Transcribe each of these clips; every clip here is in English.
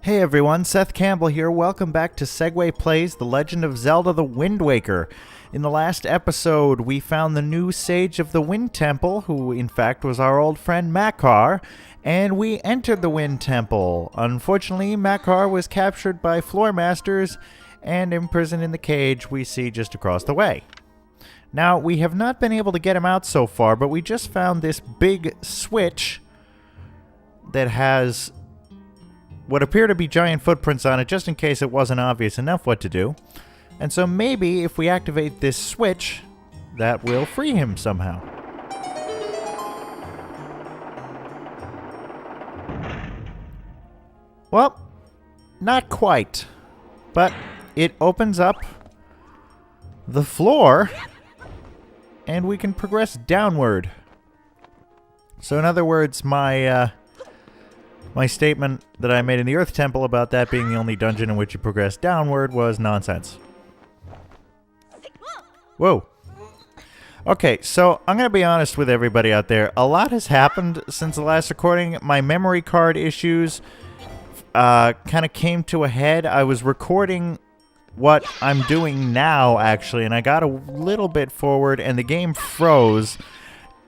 Hey everyone, Seth Campbell here. Welcome back to Segway Plays The Legend of Zelda the Wind Waker. In the last episode, we found the new Sage of the Wind Temple, who in fact was our old friend Makar, and we entered the Wind Temple. Unfortunately, Makar was captured by Floor Masters and imprisoned in the cage we see just across the way. Now, we have not been able to get him out so far, but we just found this big switch that has what appear to be giant footprints on it, just in case it wasn't obvious enough what to do. And so maybe if we activate this switch, that will free him somehow. Well, not quite. But it opens up the floor, and we can progress downward. So in other words, my statement that I made in the Earth Temple about that being the only dungeon in which you progress downward was nonsense. Whoa. Okay, so I'm going to be honest with everybody out there. A lot has happened since the last recording. My memory card issues kind of came to a head. I was recording what I'm doing now, actually, and I got a little bit forward, and the game froze.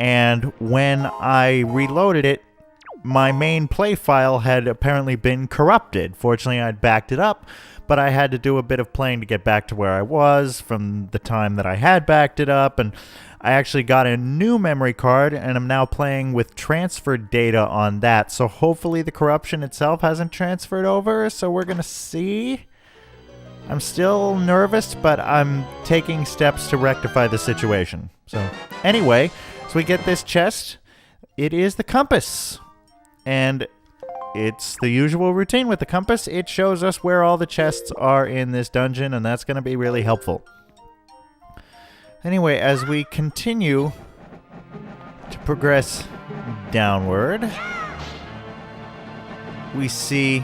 And when I reloaded it, my main play file had apparently been corrupted. Fortunately, I'd backed it up, but I had to do a bit of playing to get back to where I was from the time that I had backed it up, and I actually got a new memory card, and I'm now playing with transferred data on that, so hopefully the corruption itself hasn't transferred over, so we're gonna see. I'm still nervous, but I'm taking steps to rectify the situation. So anyway, so we get this chest. It is the compass. And it's the usual routine with the compass. It shows us where all the chests are in this dungeon, and that's going to be really helpful. Anyway, as we continue to progress downward, we see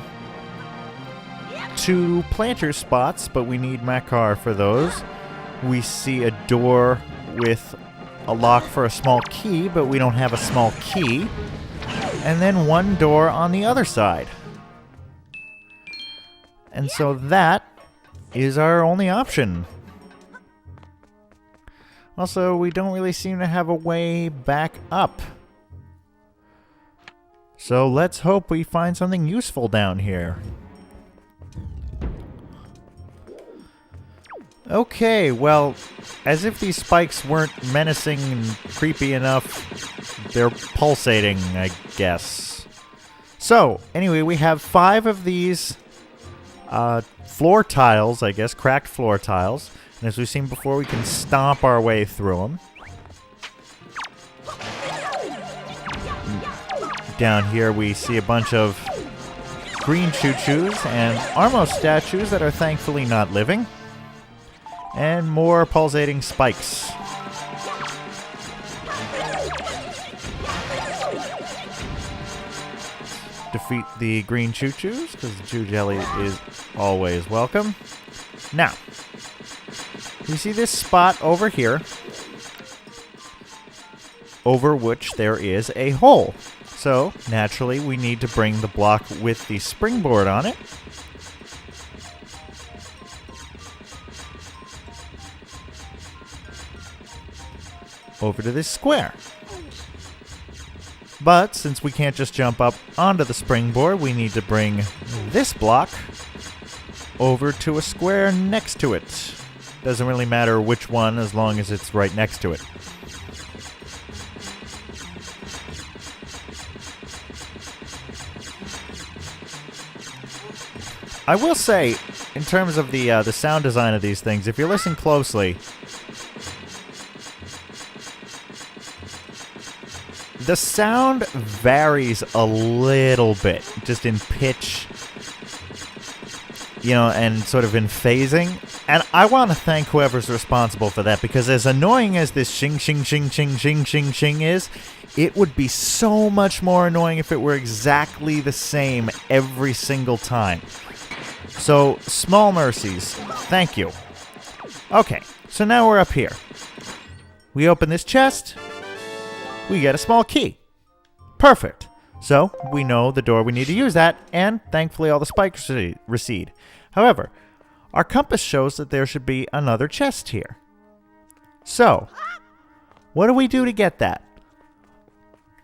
2 planter spots, but we need Makar for those. We see a door with a lock for a small key, but we don't have a small key. And then 1 door on the other side. And so that is our only option. Also, we don't really seem to have a way back up. So let's hope we find something useful down here. Okay, well, as if these spikes weren't menacing and creepy enough, they're pulsating, I guess. So, anyway, we have 5 of these floor tiles, I guess, cracked floor tiles. And as we've seen before, we can stomp our way through them. Down here, we see a bunch of green choo-choos and Armo statues that are thankfully not living. And more pulsating spikes. Defeat the green choo-choos, because the choo jelly is always welcome. Now, you see this spot over here, over which there is a hole. So, naturally, we need to bring the block with the springboard on it. Over to this square. But since we can't just jump up onto the springboard, we need to bring this block over to a square next to it. Doesn't really matter which one as long as it's right next to it. I will say, in terms of the sound design of these things, if you listen closely, the sound varies a little bit, just in pitch, you know, and sort of in phasing. And I want to thank whoever's responsible for that, because as annoying as this shing, shing, shing, shing, shing, shing, shing is, it would be so much more annoying if it were exactly the same every single time. So, small mercies. Thank you. Okay, so now we're up here. We open this chest. We get a small key. Perfect. So, we know the door we need to use that, and thankfully all the spikes recede. However, our compass shows that there should be another chest here. So, what do we do to get that?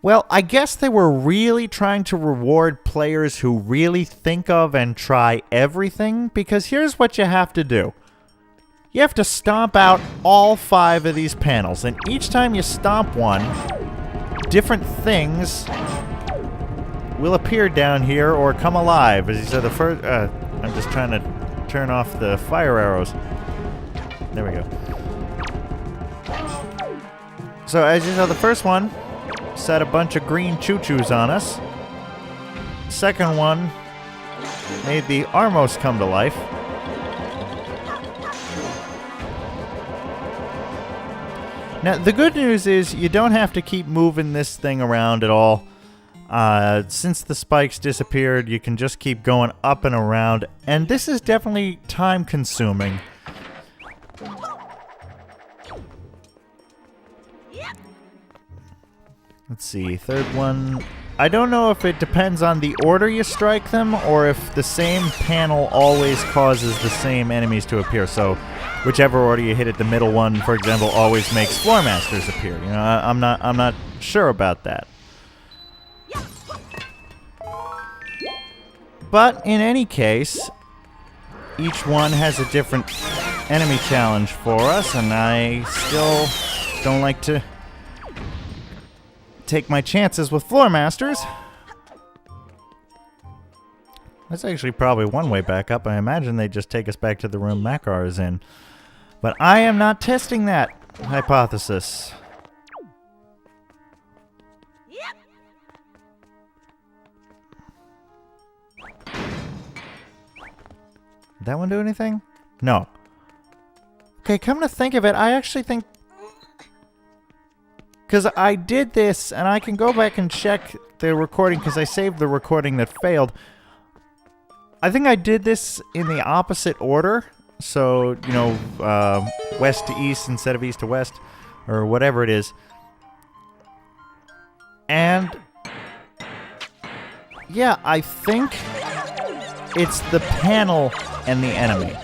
Well, I guess they were really trying to reward players who really think of and try everything, because here's what you have to do. You have to stomp out all 5 of these panels, and each time you stomp one, different things will appear down here or come alive. As you said, the first... I'm just trying to turn off the fire arrows. There we go. So, as you saw, the first one set a bunch of green choo-choos on us. Second one made the Armos come to life. Now, the good news is you don't have to keep moving this thing around at all. Since the spikes disappeared, you can just keep going up and around, and this is definitely time-consuming. Let's see, third one. I don't know if it depends on the order you strike them, or if the same panel always causes the same enemies to appear. So, whichever order you hit it, the middle one, for example, always makes floor masters appear. You know, I'm not sure about that. But in any case, each one has a different enemy challenge for us, and I still don't like to take my chances with floor masters. That's actually probably one way back up. I imagine they just take us back to the room Makar is in. But I am not testing that hypothesis. Did that one do anything? No. Okay, come to think of it, I actually think... Because I did this, and I can go back and check the recording, because I saved the recording that failed. I think I did this in the opposite order. So, you know, west to east instead of east to west, or whatever it is. And... yeah, I think it's the panel and the enemy.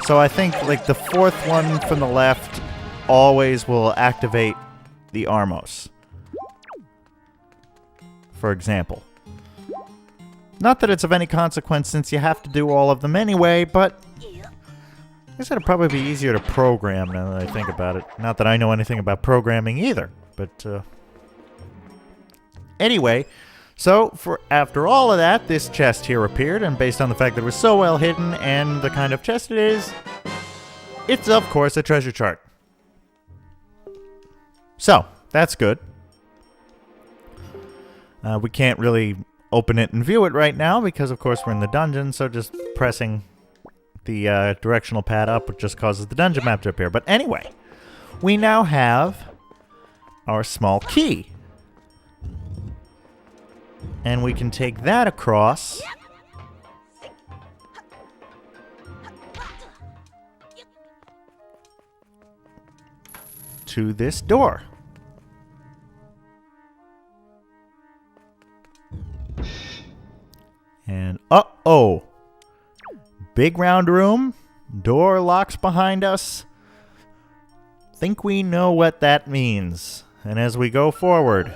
So I think, like, the fourth one from the left always will activate the Armos, for example. Not that it's of any consequence since you have to do all of them anyway, but I guess it'd probably be easier to program now that I think about it. Not that I know anything about programming either, but anyway, so after all of that, this chest here appeared, and based on the fact that it was so well hidden and the kind of chest it is, it's of course a treasure chart. So, that's good. We can't really open it and view it right now because, of course, we're in the dungeon, so just pressing the directional pad up just causes the dungeon map to appear. But anyway, we now have our small key. And we can take that across to this door. And, uh-oh. Big round room. Door locks behind us. Think we know what that means. And as we go forward...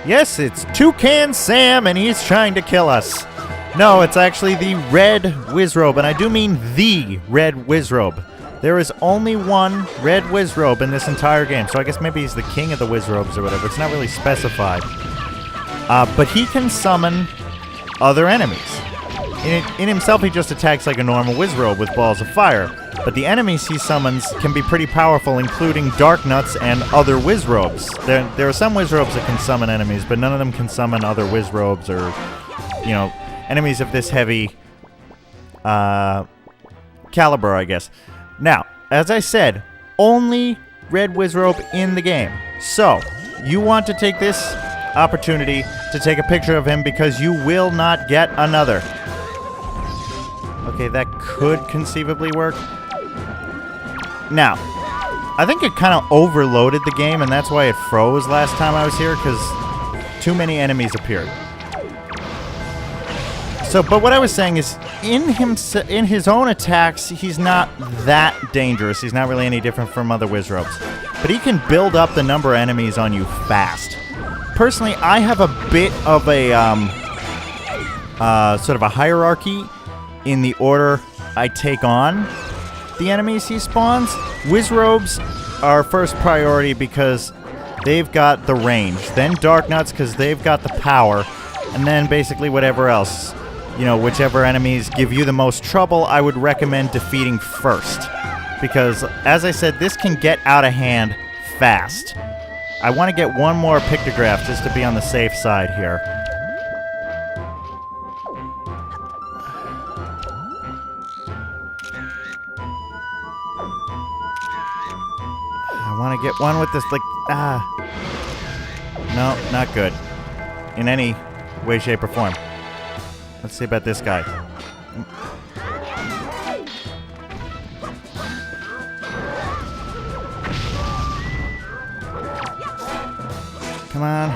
yes, it's Toucan Sam, and he's trying to kill us. No, it's actually the red Wizrobe, and I do mean the red Wizrobe. There is only one red Wizrobe in this entire game, so I guess maybe he's the king of the Wizrobes or whatever. It's not really specified. But he can summon other enemies. In himself, he just attacks like a normal Wizrobe with balls of fire. But the enemies he summons can be pretty powerful, including Dark Nuts and other Wizrobes. There are some Wizrobes that can summon enemies, but none of them can summon other Wizrobes or, you know, enemies of this heavy caliber, I guess. Now, as I said, only red Wizrobe in the game. So, you want to take this opportunity to take a picture of him because you will not get another. Okay, that could conceivably work. Now, I think it kind of overloaded the game, and that's why it froze last time I was here, because too many enemies appeared. So, but what I was saying is, in his own attacks, he's not that dangerous. He's not really any different from other Wizrobes. But he can build up the number of enemies on you fast. Personally, I have a bit of a sort of a hierarchy in the order I take on the enemies he spawns. Wizrobes are first priority because they've got the range. Then Darknuts because they've got the power. And then basically whatever else. You know, whichever enemies give you the most trouble, I would recommend defeating first. Because, as I said, this can get out of hand fast. I want to get one more pictograph just to be on the safe side here. I want to get one with this, like, no, not good. In any way, shape, or form. Let's see about this guy. Come on.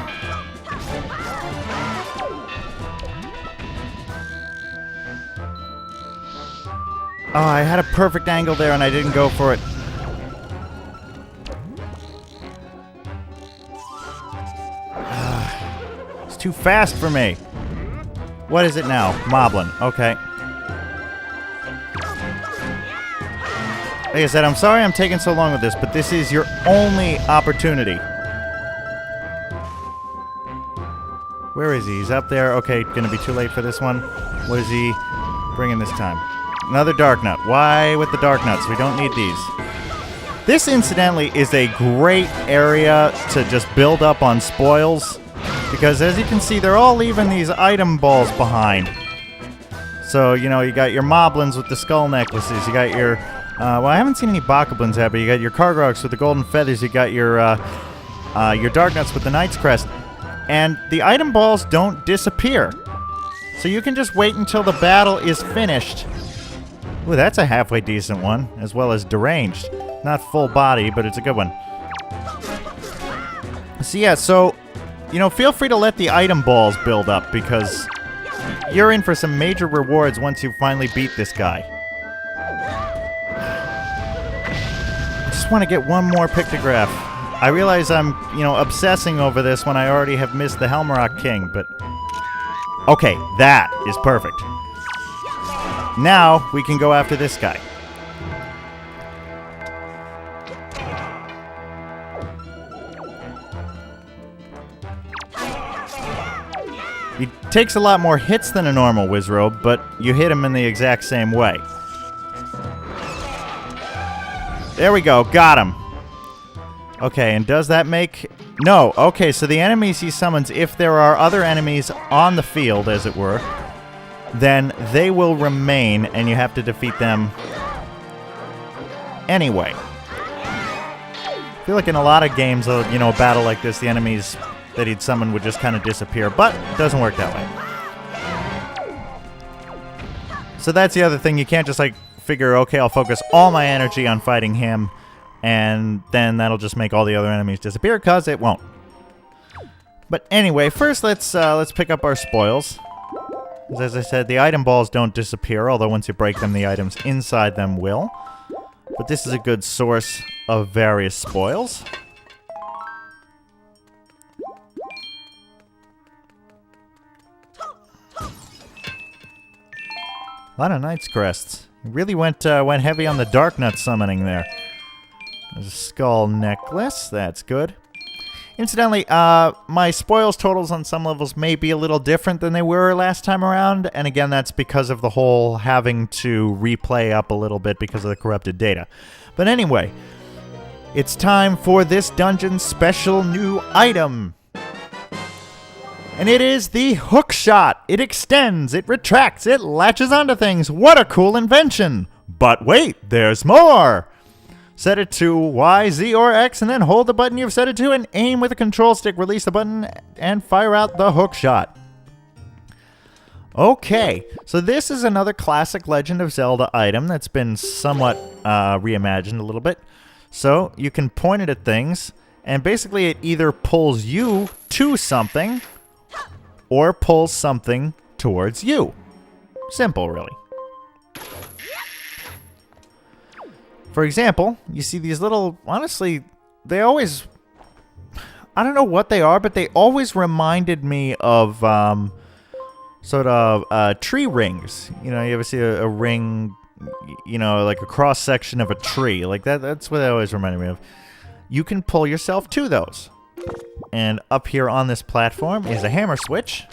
Oh, I had a perfect angle there and I didn't go for it. It's too fast for me. What is it now? Moblin. Okay. Like I said, I'm sorry I'm taking so long with this, but this is your only opportunity. Where is he? He's up there. Okay, gonna be too late for this one. What is he bringing this time? Another Darknut. Why with the Darknuts? We don't need these. This, incidentally, is a great area to just build up on spoils. Because, as you can see, they're all leaving these item balls behind. So, you know, you got your Moblins with the skull necklaces. You got your... well, I haven't seen any Bokoblins yet, but you got your Kargroks with the golden feathers. You got your Darknuts with the Knight's Crest. And the item balls don't disappear. So you can just wait until the battle is finished. Ooh, that's a halfway decent one, as well as deranged. Not full body, but it's a good one. So, yeah, so... You know, feel free to let the item balls build up, because you're in for some major rewards once you finally beat this guy. I just want to get one more pictograph. I realize I'm, you know, obsessing over this when I already have missed the Helmarock King, but... Okay, that is perfect. Now, we can go after this guy. He takes a lot more hits than a normal Wizrobe, but you hit him in the exact same way. There we go, got him. Okay, and does that make... No, okay, so the enemies he summons, if there are other enemies on the field, as it were, then they will remain, and you have to defeat them anyway. I feel like in a lot of games, you know, a battle like this, the enemies that he'd summon would just kind of disappear, but it doesn't work that way. So that's the other thing. You can't just, like, figure, okay, I'll focus all my energy on fighting him, and then that'll just make all the other enemies disappear, because it won't. But anyway, first let's pick up our spoils. As I said, the item balls don't disappear, although once you break them, the items inside them will. But this is a good source of various spoils. A lot of Knight's Crests. Really went heavy on the Darknut summoning there. There's a skull necklace. That's good. Incidentally, my spoils totals on some levels may be a little different than they were last time around, and again, that's because of the whole having to replay up a little bit because of the corrupted data. But anyway, it's time for this dungeon's special new item. And it is the hook shot. It extends, it retracts, it latches onto things. What a cool invention! But wait, there's more! Set it to Y, Z, or X, and then hold the button you've set it to and aim with a control stick. Release the button and fire out the hook shot. Okay, so this is another classic Legend of Zelda item that's been somewhat reimagined a little bit. So you can point it at things, and basically it either pulls you to something or pulls something towards you. Simple, really. For example, you see these little, honestly, they always, I don't know what they are, but they always reminded me of sort of tree rings. You know, you ever see a ring, you know, like a cross section of a tree? Like that's what they always reminded me of. You can pull yourself to those. And up here on this platform is a hammer switch.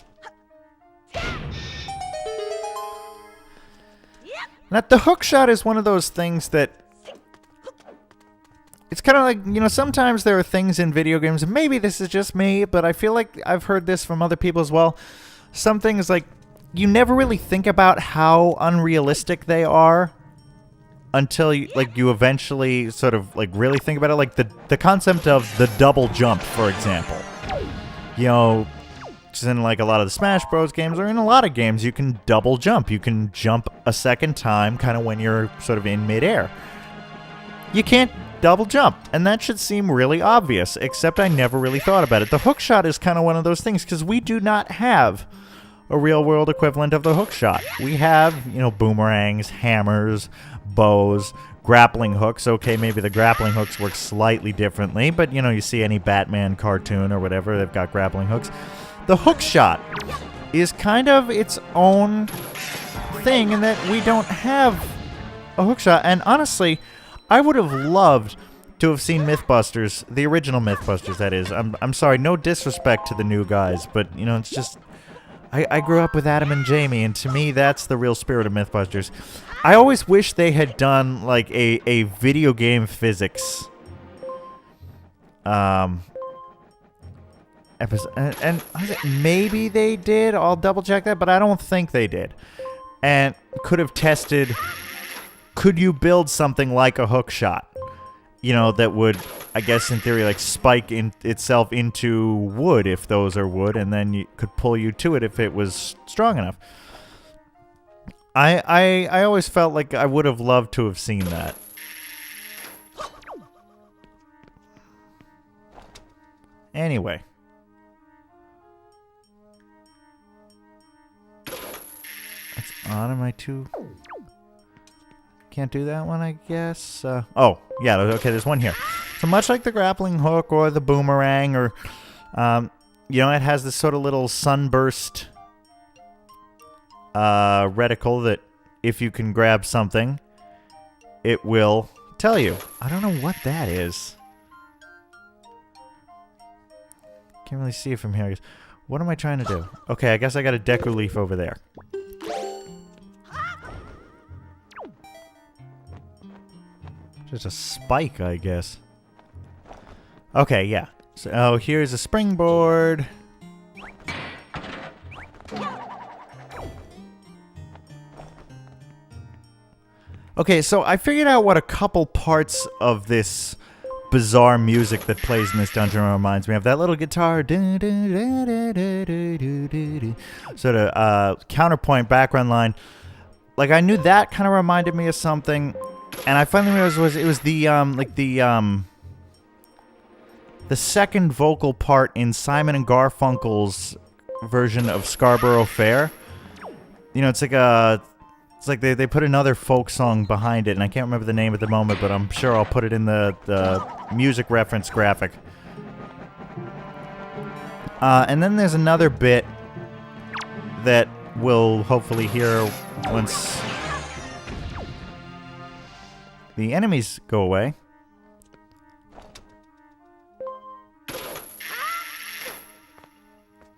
Now, the hook shot is one of those things that it's kind of like, you know, sometimes there are things in video games, and maybe this is just me, but I feel like I've heard this from other people as well. Some things, like, you never really think about how unrealistic they are until you, like, you eventually sort of, like, really think about it. Like, the concept of the double jump, for example. You know, just in, like, a lot of the Smash Bros. Games, or in a lot of games, you can double jump. You can jump a second time, kind of when you're sort of in midair. You can't double jump, and that should seem really obvious, except I never really thought about it. The hook shot is kind of one of those things, because we do not have a real-world equivalent of the hook shot. We have, you know, boomerangs, hammers, bows, grappling hooks. Okay, maybe the grappling hooks work slightly differently, but, you know, you see any Batman cartoon or whatever, they've got grappling hooks. The hook shot is kind of its own thing in that we don't have a hook shot, and honestly, I would have loved to have seen Mythbusters, the original Mythbusters, that is. I'm sorry, no disrespect to the new guys, but, you know, it's just, I grew up with Adam and Jamie, and to me, that's the real spirit of Mythbusters. I always wish they had done, like, a video game physics episode, and maybe they did, I'll double check that, but I don't think they did. And could have tested, could you build something like a hook shot? You know, that would, I guess in theory, like spike itself into wood if those are wood, and then you could pull you to it if it was strong enough. I always felt like I would have loved to have seen that. Anyway. That's on. Am I too... Can't do that one, I guess. Oh, yeah, okay, there's one here. So much like the grappling hook or the boomerang, or, you know, it has this sort of little sunburst reticle that if you can grab something, it will tell you. I don't know what that is. Can't really see it from here. What am I trying to do? Okay, I guess I got a Deku Leaf over there. Just a spike, I guess. Okay, yeah. So here's a springboard. Okay, so I figured out what a couple parts of this bizarre music that plays in this dungeon reminds me of. That little guitar, sort of counterpoint background line. Like, I knew that kind of reminded me of something. And I finally realized it was the second vocal part in Simon and Garfunkel's version of Scarborough Fair. You know, it's like they put another folk song behind it, and I can't remember the name at the moment, but I'm sure I'll put it in the music reference graphic. And then there's another bit that we'll hopefully hear once the enemies go away.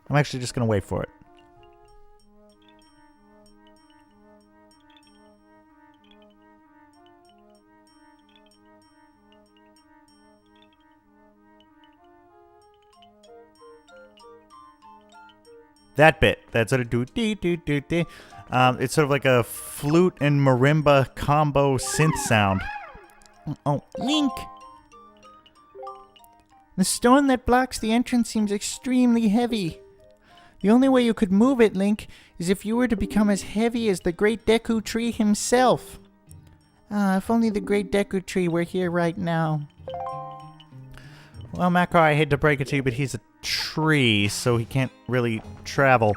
I'm actually just going to wait for it. That bit. That sort of do-dee-doo-doo-dee. It's sort of like a flute and marimba combo synth sound. Oh, Link! The stone that blocks the entrance seems extremely heavy. The only way you could move it, Link, is if you were to become as heavy as the Great Deku Tree himself. Ah, if only the Great Deku Tree were here right now. Well, Makar, I hate to break it to you, but he's a tree, so he can't really travel.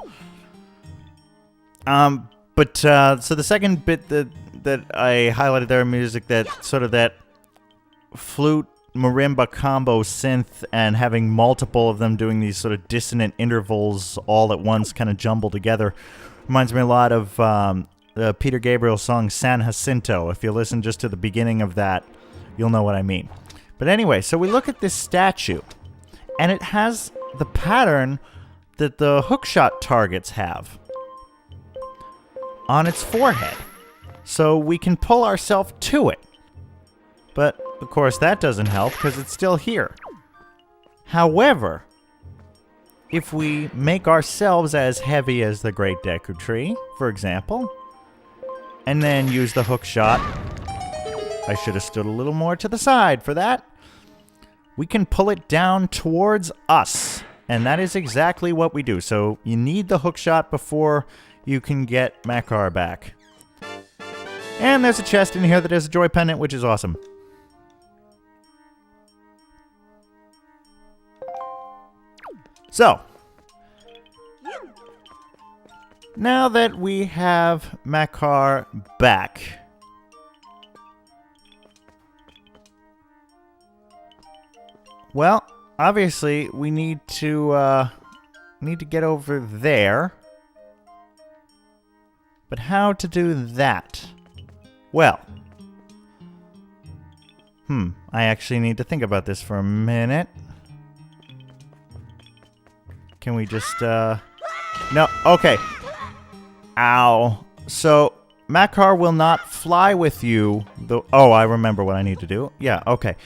So the second bit that I highlighted there in music, that sort of that flute marimba combo synth and having multiple of them doing these sort of dissonant intervals all at once kind of jumbled together, reminds me a lot of the Peter Gabriel song San Jacinto. If you listen just to the beginning of that, you'll know what I mean. But anyway, so we look at this statue, and it has the pattern that the hookshot targets have on its forehead. So we can pull ourselves to it. But, of course, that doesn't help because it's still here. However, if we make ourselves as heavy as the Great Deku Tree, for example, and then use the hook shot, I should have stood a little more to the side for that, we can pull it down towards us. And that is exactly what we do. So you need the hook shot before you can get Makar back. And there's a chest in here that has a joy pendant, which is awesome. So, now that we have Makar back, well, obviously we need to get over there. But how to do that? Well, I actually need to think about this for a minute. Can we just, no, okay. Ow. So, Makar will not fly with you. Oh, I remember what I need to do. Yeah, okay.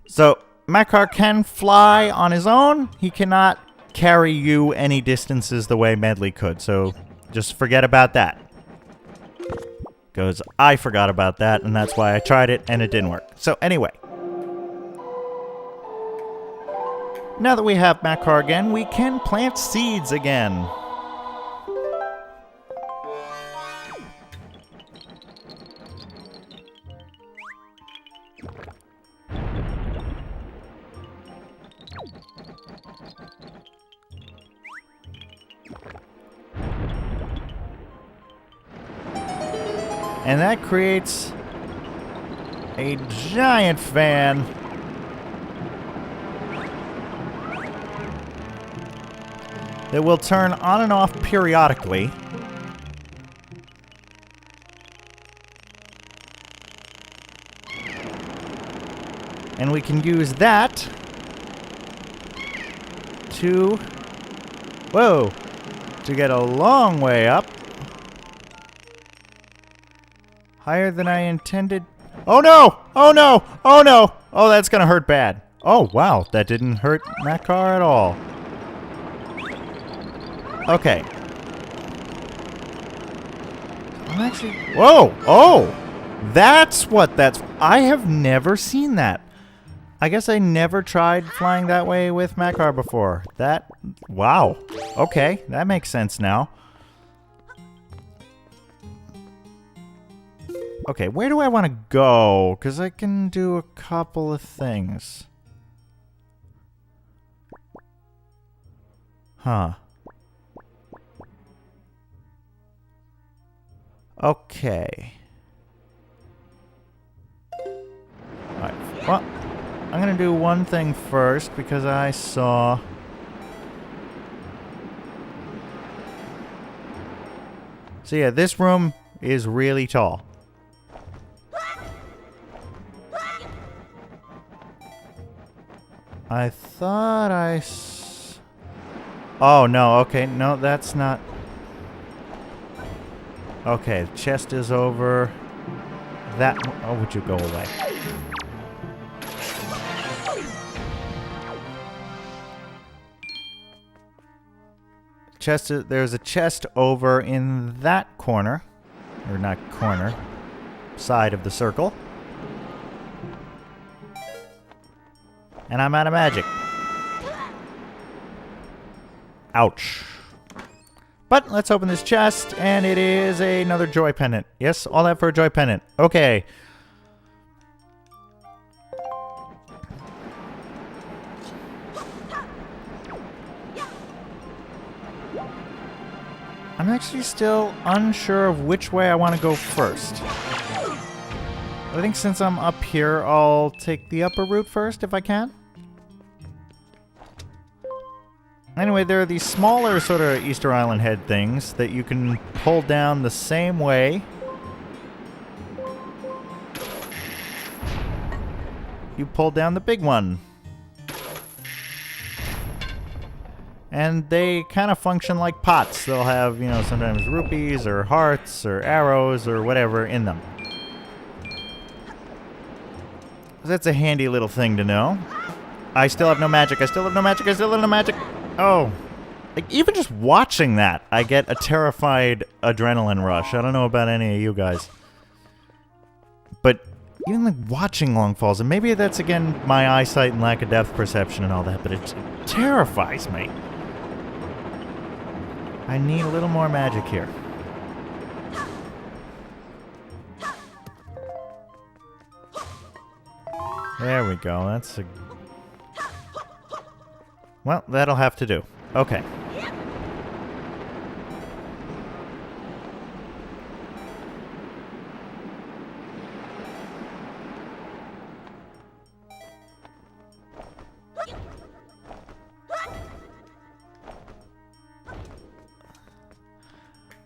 So, Makar can fly on his own. He cannot carry you any distances the way Medley could. So, just forget about that. Because I forgot about that, and that's why I tried it, and it didn't work. So, anyway. Now that we have Makar again, we can plant seeds again. And that creates a giant fan that will turn on and off periodically. And we can use that to, to get a long way up. Higher than I intended. Oh no! Oh no! Oh no! Oh, that's gonna hurt bad. Oh, wow. That didn't hurt Makar at all. Okay. I'm actually... Whoa! Oh! That's what that's... I have never seen that. I guess I never tried flying that way with Makar before. That... Wow. Okay, that makes sense now. Okay, where do I want to go? Because I can do a couple of things. Huh. Okay. Alright, well, I'm gonna do one thing first because I saw... So yeah, this room is really tall. I thought Oh, no, okay, no, that's not... Okay, the chest is over... That... Oh, would you go away? There's a chest over in that corner. Or not corner. Side of the circle. And I'm out of magic. Ouch. But let's open this chest, and it is another joy pendant. Yes, all that for a joy pendant. Okay. I'm actually still unsure of which way I want to go first. I think since I'm up here, I'll take the upper route first if I can. Anyway, there are these smaller sort of Easter Island head things that you can pull down the same way you pull down the big one. And they kind of function like pots. They'll have, you know, sometimes rupees or hearts or arrows or whatever in them. That's a handy little thing to know. I still have no magic. I still have no magic. I still have no magic. Oh. Like, even just watching that, I get a terrified adrenaline rush. I don't know about any of you guys. But even like watching long falls, and maybe that's again my eyesight and lack of depth perception and all that, but it terrifies me. I need a little more magic here. There we go. That's a... Well, that'll have to do. Okay.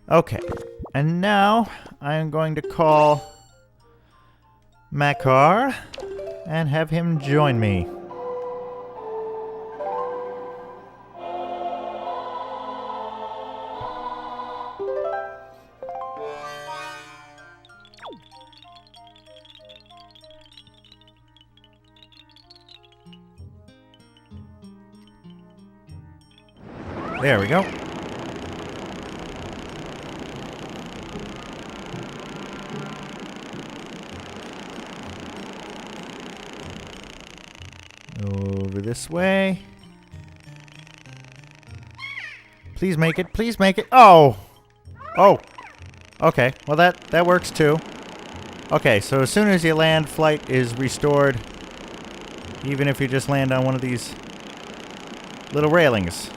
Okay. And now I'm going to call Makar and have him join me. There we go. Over this way. Please make it. Please make it. Oh! Oh! Okay. Well, that works too. Okay, so as soon as you land, flight is restored. Even if you just land on one of these little railings.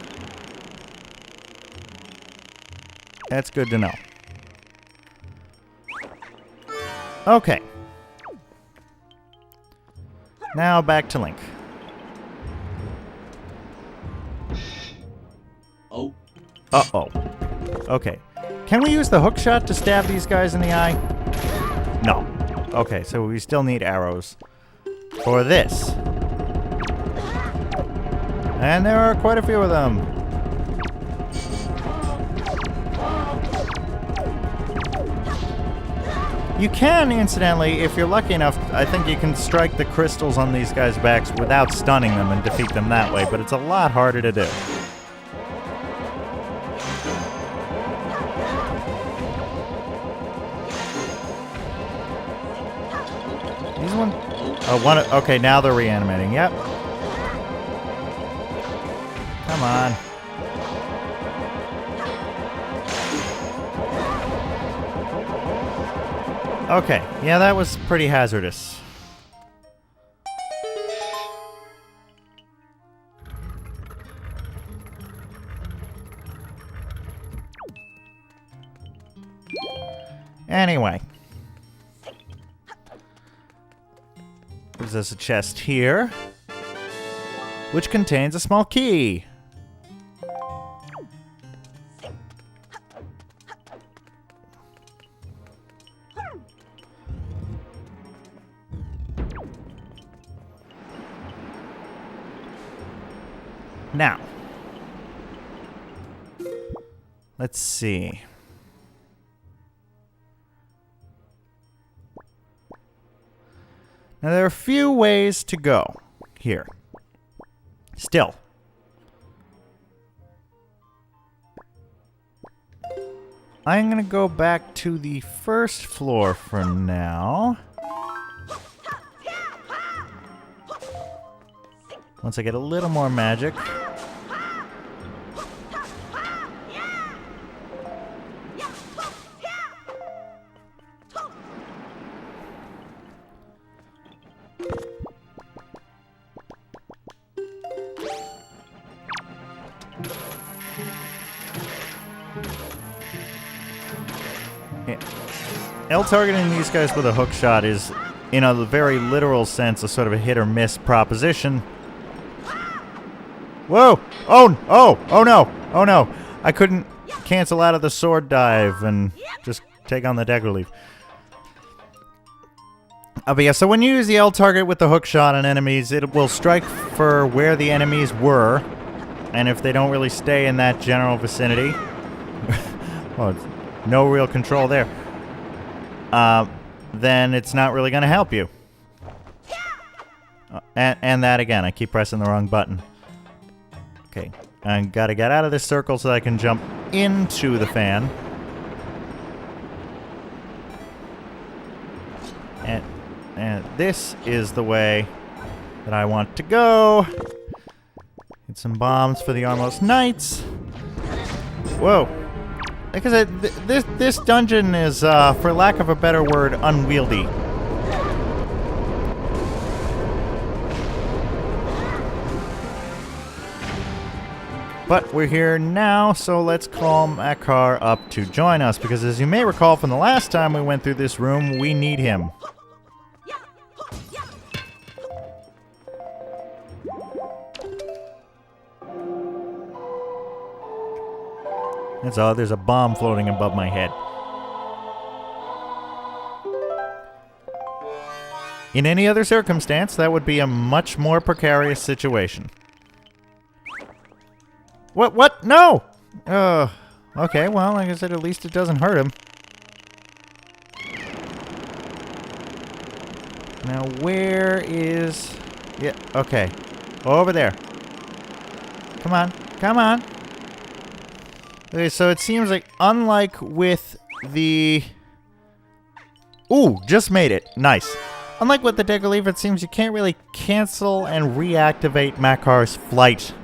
That's good to know. Okay. Now back to Link. Oh. Uh-oh. Okay. Can we use the hook shot to stab these guys in the eye? No. Okay, so we still need arrows for this. And there are quite a few of them. You can, incidentally, if you're lucky enough, I think you can strike the crystals on these guys' backs without stunning them and defeat them that way, but it's a lot harder to do. These one... Oh, one... Okay, now they're reanimating. Yep. Come on. Okay, yeah, that was pretty hazardous. Anyway. Gives us a chest here, which contains a small key. Now, let's see. Now, there are a few ways to go here. Still. I'm going to go back to the first floor for now. Once I get a little more magic. Targeting these guys with a hook shot is, in a very literal sense, a sort of a hit or miss proposition. Whoa! Oh no! Oh no! I couldn't cancel out of the sword dive and just take on the dagger leaf. But yeah, so when you use the L target with the hook shot on enemies, it will strike for where the enemies were, and if they don't really stay in that general vicinity, well, no real control there. Then it's not really going to help you. And that again, I keep pressing the wrong button. Okay, I gotta get out of this circle so I can jump into the fan. And this is the way that I want to go. Get some bombs for the Armos Knights. Whoa. Like I said, this dungeon is, for lack of a better word, unwieldy. But we're here now, so let's call Makar up to join us, because as you may recall from the last time we went through this room, we need him. That's all. There's a bomb floating above my head. In any other circumstance, that would be a much more precarious situation. What? No! Okay, well, like I said, at least it doesn't hurt him. Now, where is... Yeah, okay. Over there. Come on. Come on. Okay, so it seems like, unlike with the... Ooh, just made it. Nice. Unlike with the dagger leaf, it seems you can't really cancel and reactivate Makar's flight.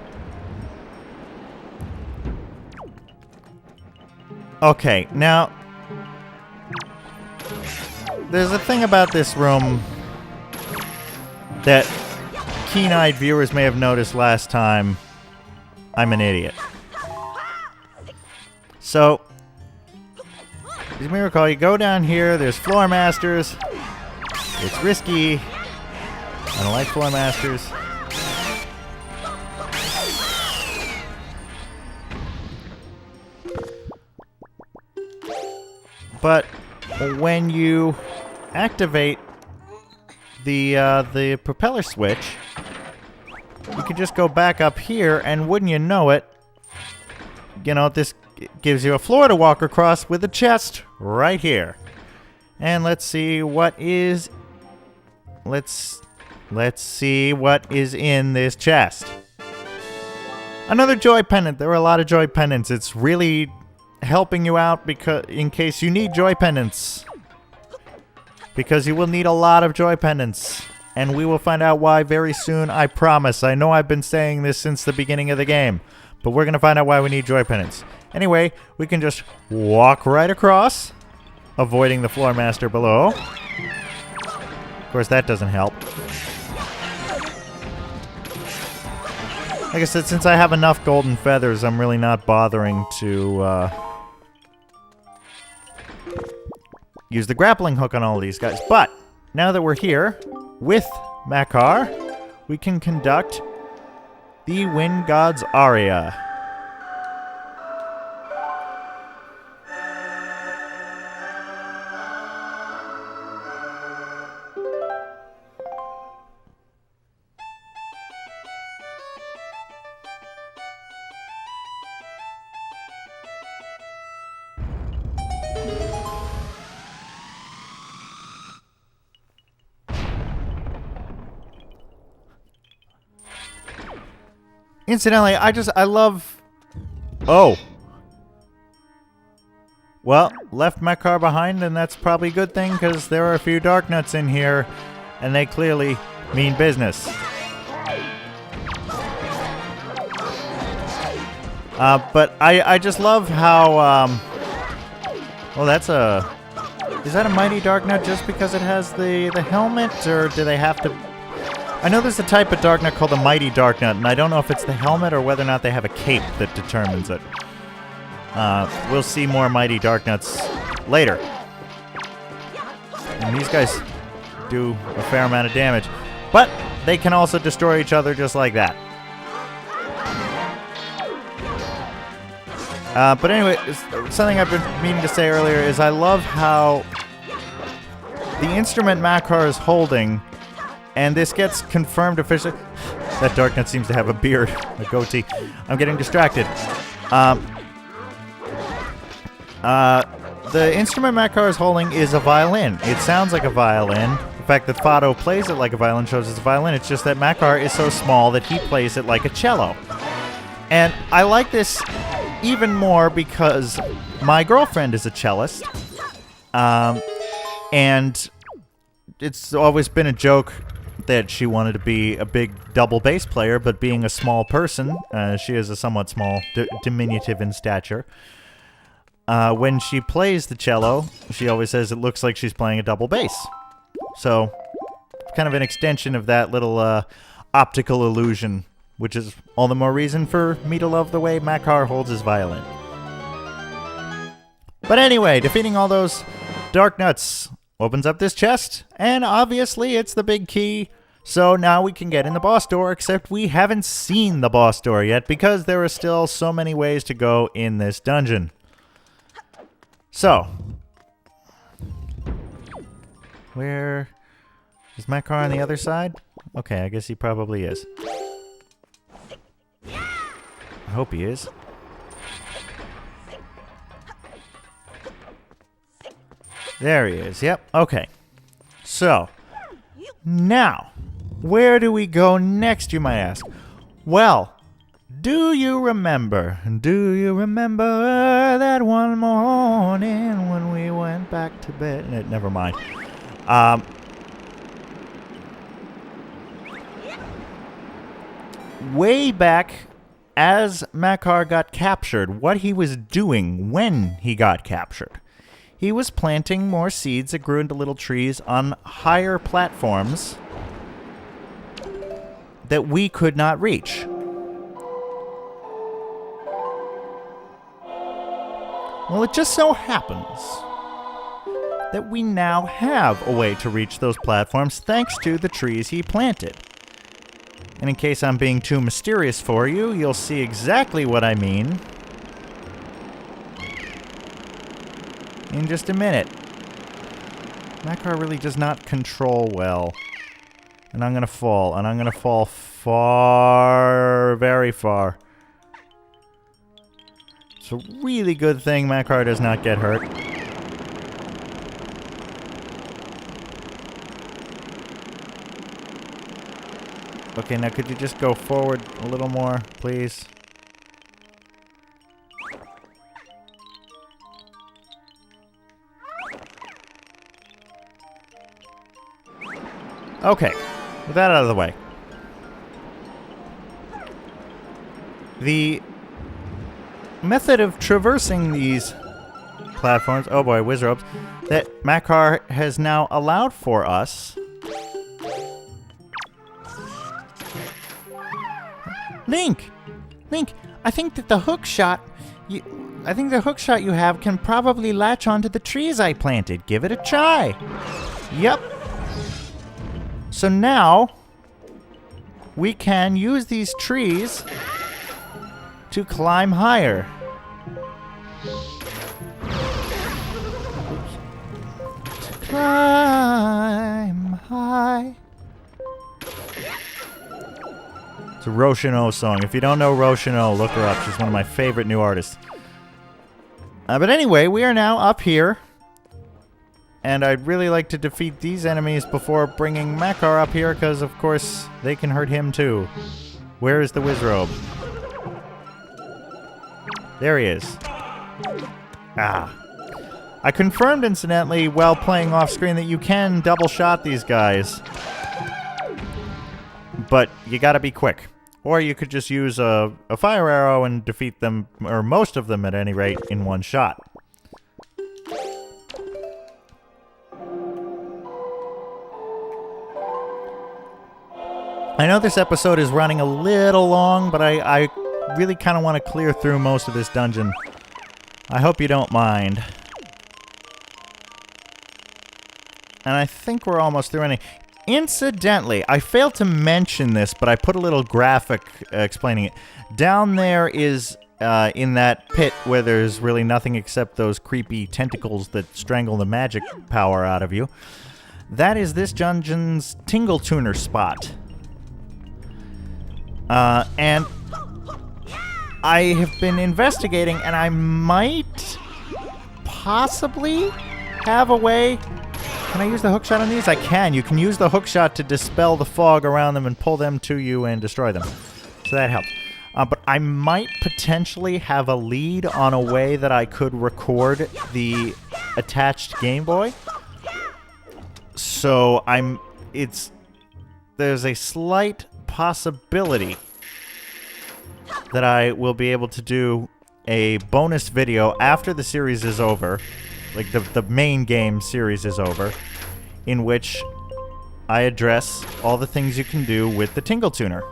Okay, now... There's a thing about this room that keen-eyed viewers may have noticed last time. I'm an idiot. So, as you may recall, you go down here, there's floor masters. It's risky. I don't like floor masters. But when you activate the propeller switch, you can just go back up here, and wouldn't you know it, you know, this gives you a floor to walk across with a chest right here. And let's see what is... Let's see what is in this chest. Another joy pendant. There are a lot of joy pendants. It's really helping you out because in case you need joy pendants. Because you will need a lot of joy pendants. And we will find out why very soon, I promise. I know I've been saying this since the beginning of the game. But we're going to find out why we need joy pendants. Anyway, we can just walk right across, avoiding the floor master below. Of course, that doesn't help. Like I said, since I have enough golden feathers, I'm really not bothering to use the grappling hook on all of these guys. But now that we're here with Makar, we can conduct the Wind God's Aria. Incidentally, I love... Oh. Well, left Makar behind, and that's probably a good thing, because there are a few dark nuts in here, and they clearly mean business. But I just love how, well, that's a... Is that a Mighty Dark Nut just because it has the helmet, or do they have to... I know there's a type of Dark Nut called the Mighty Dark Nut, and I don't know if it's the helmet or whether or not they have a cape that determines it. We'll see more Mighty Dark Nuts later. And these guys do a fair amount of damage. But they can also destroy each other just like that. But anyway, something I've been meaning to say earlier is I love how the instrument Makar is holding, and this gets confirmed officially. That Dark Nut seems to have a beard, a goatee. I'm getting distracted. The instrument Makar is holding is a violin. It sounds like a violin. The fact that Fado plays it like a violin shows it's a violin. It's just that Makar is so small that he plays it like a cello. And I like this even more because my girlfriend is a cellist. And it's always been a joke that she wanted to be a big double bass player, but being a small person, she is a somewhat small, diminutive in stature. When she plays the cello, she always says it looks like she's playing a double bass. So, kind of an extension of that little optical illusion, which is all the more reason for me to love the way Makar holds his violin. But anyway, defeating all those Dark Nuts opens up this chest, and obviously it's the big key. So now we can get in the boss door, except we haven't seen the boss door yet because there are still so many ways to go in this dungeon. So, where is Makar on the other side? Okay, I guess he probably is. I hope he is. There he is, yep, okay. So, now, where do we go next, you might ask? Well, do you remember that one morning when we went back to bed? Never mind. Way back, as Makar got captured, what he was doing when he got captured. He was planting more seeds that grew into little trees on higher platforms that we could not reach. Well, it just so happens that we now have a way to reach those platforms thanks to the trees he planted. And in case I'm being too mysterious for you, you'll see exactly what I mean in just a minute. Makar really does not control well. And I'm gonna fall, and I'm gonna fall far, very far. It's a really good thing Makar does not get hurt. Okay, now could you just go forward a little more, please? Okay, with that out of the way. The method of traversing these platforms, oh boy, wizards, that Makar has now allowed for us. Link, I think that the hook shot you have can probably latch onto the trees I planted. Give it a try. Yep. So now we can use these trees to climb higher. To climb high. It's a Roshan song. If you don't know Roshan, look her up. She's one of my favorite new artists. But anyway, we are now up here. And I'd really like to defeat these enemies before bringing Makar up here, because of course they can hurt him too. Where is the Wizrobe? There he is. Ah. I confirmed, incidentally, while playing off screen that you can double shot these guys. But you gotta be quick. Or you could just use a fire arrow and defeat them, or most of them at any rate, in one shot. I know this episode is running a little long, but I really kind of want to clear through most of this dungeon. I hope you don't mind. And I think we're almost through any. Incidentally, I failed to mention this, but I put a little graphic explaining it. Down there is, in that pit where there's really nothing except those creepy tentacles that strangle the magic power out of you. That is this dungeon's Tingle Tuner spot. And I have been investigating, and I might possibly have a way. Can I use the hookshot on these? I can. You can use the hookshot to dispel the fog around them and pull them to you and destroy them. So that helps. But I might potentially have a lead on a way that I could record the attached Game Boy. So there's a slight possibility that I will be able to do a bonus video after the series is over, like the main game series is over, in which I address all the things you can do with the Tingle Tuner.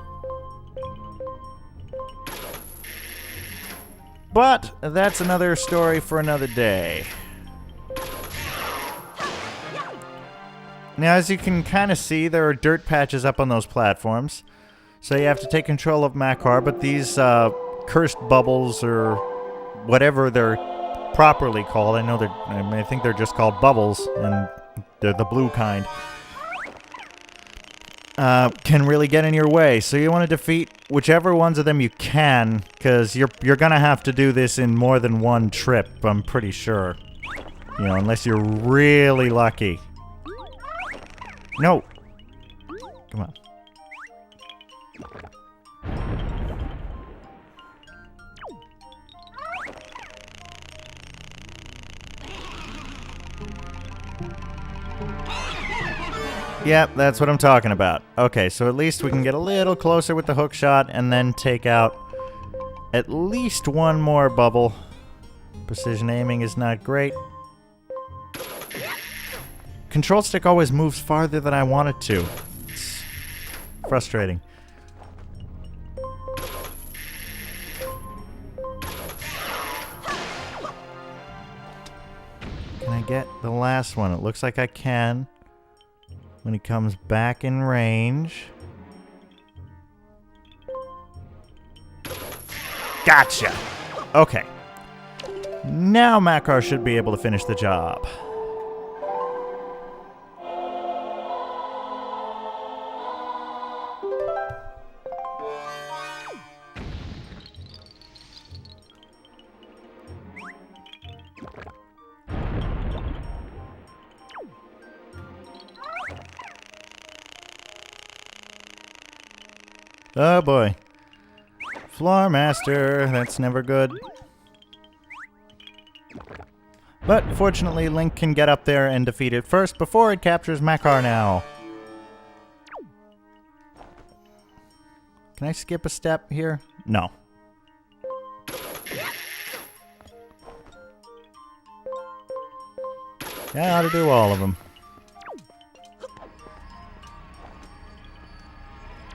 But that's another story for another day. Now, as you can kind of see, there are dirt patches up on those platforms. So you have to take control of Makar, but these cursed bubbles, or whatever they're properly called, I think they're just called bubbles, and they're the blue kind, can really get in your way. So you want to defeat whichever ones of them you can, because you're gonna have to do this in more than one trip, I'm pretty sure. You know, unless you're really lucky. No! Come on. Yep, that's what I'm talking about. Okay, so at least we can get a little closer with the hook shot and then take out at least one more bubble. Precision aiming is not great. Control stick always moves farther than I want it to. It's frustrating. Can I get the last one? It looks like I can. When he comes back in range. Gotcha! Okay. Now Makar should be able to finish the job. Oh boy. Floor Master, that's never good. But fortunately, Link can get up there and defeat it first before it captures Makar now. Can I skip a step here? No. I ought to do all of them.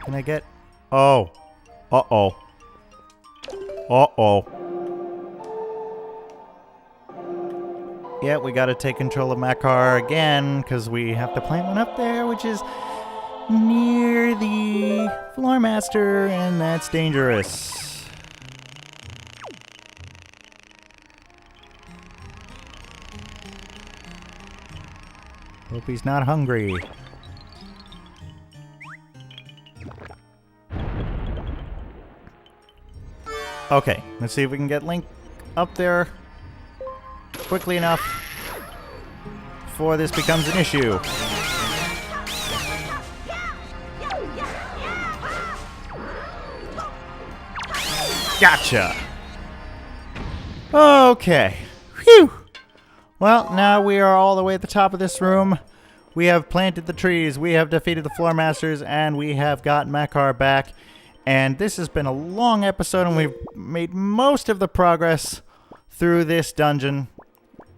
Can I get... Oh. Uh-oh. Uh-oh. Yeah, we gotta take control of Makar again, because we have to plant one up there, which is near the Floor Master, and that's dangerous. Hope he's not hungry. Okay, let's see if we can get Link up there quickly enough before this becomes an issue. Gotcha! Okay. Phew! Well, now we are all the way at the top of this room. We have planted the trees, we have defeated the Floor Masters, and we have got Makar back. And this has been a long episode, and we've made most of the progress through this dungeon,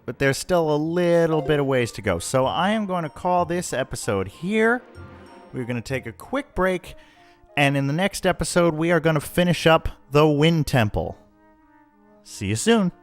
but there's still a little bit of ways to go. So I am going to call this episode here. We're going to take a quick break, and in the next episode, we are going to finish up the Wind Temple. See you soon.